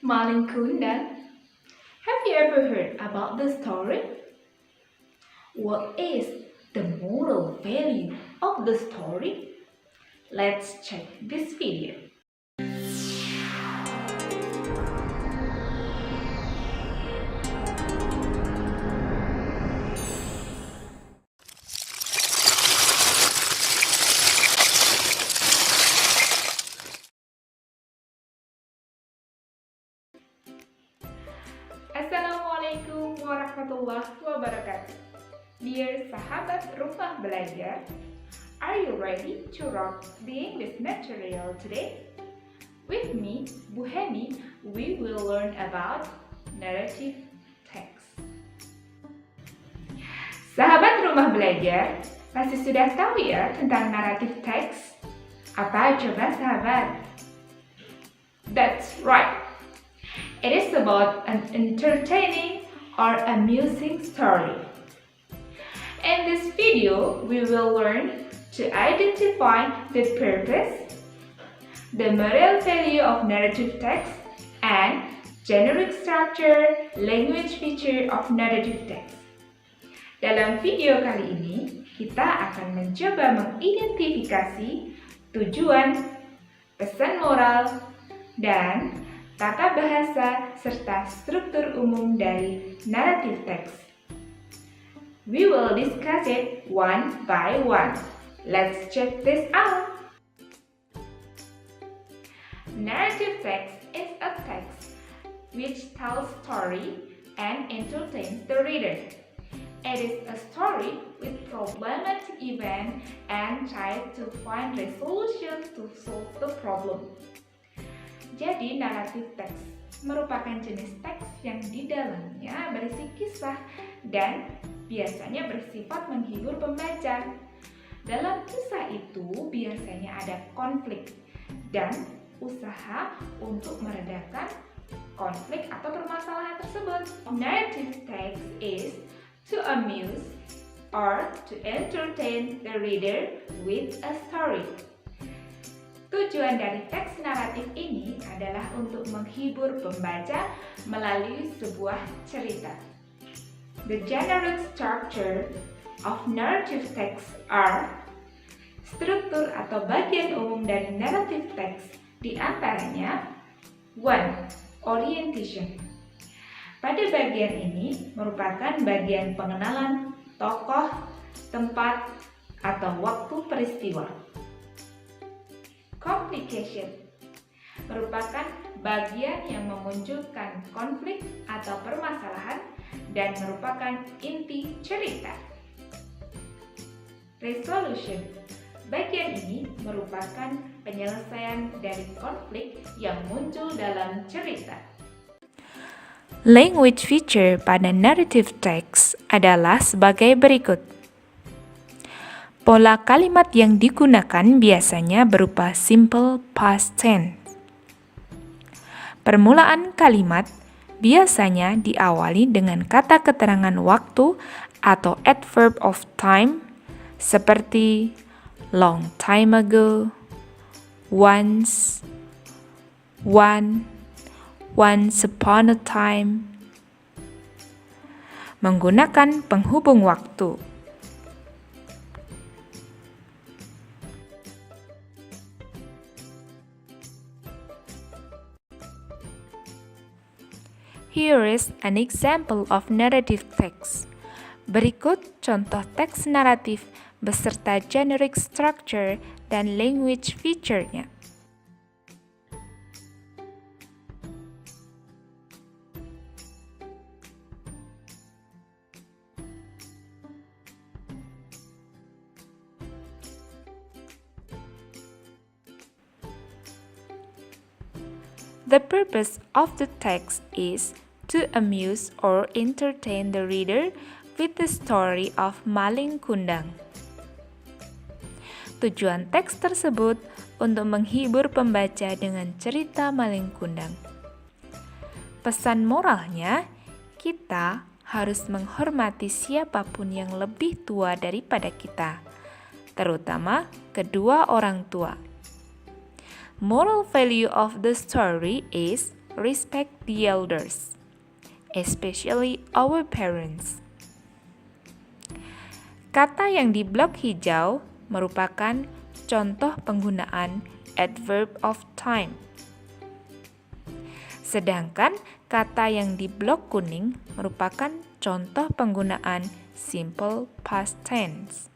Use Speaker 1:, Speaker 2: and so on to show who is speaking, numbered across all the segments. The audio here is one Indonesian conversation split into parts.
Speaker 1: Malin Kundang. Have you ever heard about the story? What is the moral value of the story? Let's check this video. Assalamualaikum warahmatullahi wabarakatuh. Dear sahabat rumah belajar, are you ready to rock the English material today? With me, Bu Heni, we will learn about narrative text. Sahabat rumah belajar, pasti sudah tahu ya tentang narrative text? Apa coba sahabat? That's right. It is about an entertaining or amusing story. In this video, we will learn to identify the purpose, the moral value of narrative text, and generic structure, language feature of narrative text. Dalam video kali ini, kita akan mencoba mengidentifikasi tujuan, pesan moral, dan tata bahasa serta struktur umum dari narrative text. We will discuss it one by one. Let's check this out. Narrative text is a text which tells story and entertains the reader. It is a story with problematic event and tries to find resolution to solve the problem. Jadi, naratif teks merupakan jenis teks yang di dalamnya berisi kisah dan biasanya bersifat menghibur pembaca. Dalam kisah itu biasanya ada konflik dan usaha untuk meredakan konflik atau permasalahan tersebut. Narrative text is to amuse or to entertain the reader with a story. Tujuan dari teks naratif ini adalah untuk menghibur pembaca melalui sebuah cerita. The generic structure of narrative text are struktur atau bagian umum dari narrative text di antaranya 1. Orientation. Pada bagian ini merupakan bagian pengenalan tokoh, tempat, atau waktu peristiwa. Complication merupakan bagian yang memunculkan konflik atau permasalahan dan merupakan inti cerita. Resolution, bagian ini merupakan penyelesaian dari konflik yang muncul dalam cerita.
Speaker 2: Language feature pada narrative text adalah sebagai berikut. Pola kalimat yang digunakan biasanya berupa simple past tense. Permulaan kalimat biasanya diawali dengan kata keterangan waktu atau adverb of time seperti long time ago, once, one, once upon a time. Menggunakan penghubung waktu. Here is an example of narrative text. Berikut contoh teks naratif beserta generic structure dan language feature-nya. The purpose of the text is to amuse or entertain the reader with the story of Malin Kundang. Tujuan teks tersebut untuk menghibur pembaca dengan cerita Malin Kundang. Pesan moralnya, kita harus menghormati siapapun yang lebih tua daripada kita, terutama kedua orang tua. Moral value of the story is respect the elders, especially our parents. Kata yang di blok hijau merupakan contoh penggunaan adverb of time. Sedangkan kata yang di blok kuning merupakan contoh penggunaan simple past tense.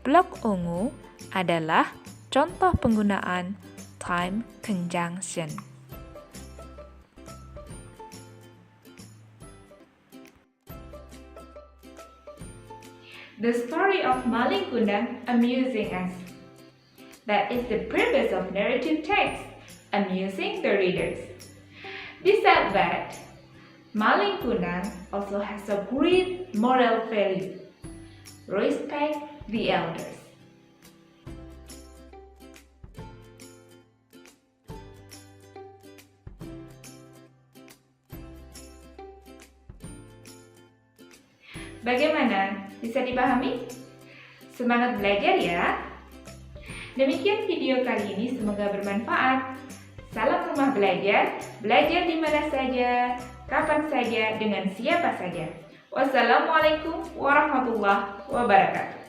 Speaker 2: Blok ungu adalah contoh penggunaan time conjunction.
Speaker 1: The story of Maling Kundang amusing us. That is the purpose of narrative text, amusing the readers. Besides that, Maling Kundang also has a great moral value. Respect the elders. Bagaimana? Bisa dipahami? Semangat belajar ya! Demikian video kali ini, semoga bermanfaat. Salam rumah belajar, belajar di mana saja, kapan saja, dengan siapa saja. Wassalamualaikum warahmatullahi wabarakatuh.